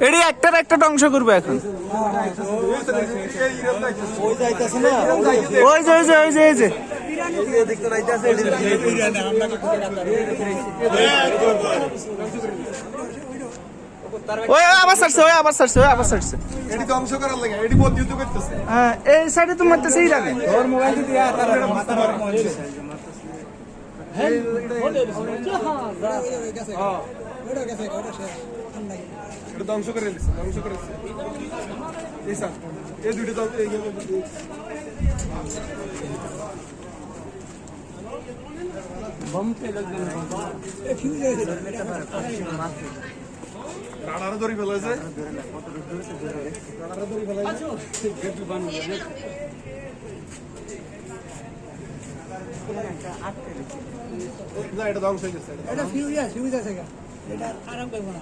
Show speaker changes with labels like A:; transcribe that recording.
A: এটি একটার একটা ধ্বংস করবে এখন। ওই যে ওই যে ওই যে ওই যে ওই আবার ছাড়ছে ওই আবার ছাড়ছে ওই আবার ছাড়ছে।
B: এটি ধ্বংস করার লাগে এটি বদ্ধ করতেছে।
A: হ্যাঁ এই সাইডে তো মারতেছে এই লাগে
B: এটা ধ্বংস করে দিচ্ছে ধ্বংস করে দিচ্ছে এই স্যার এই দুটো রাডারে ধরে ফেলেছে না এটা ধ্বংস হয়ে গেছে
C: এটা ফিউজ আছে এটা আরাম করব না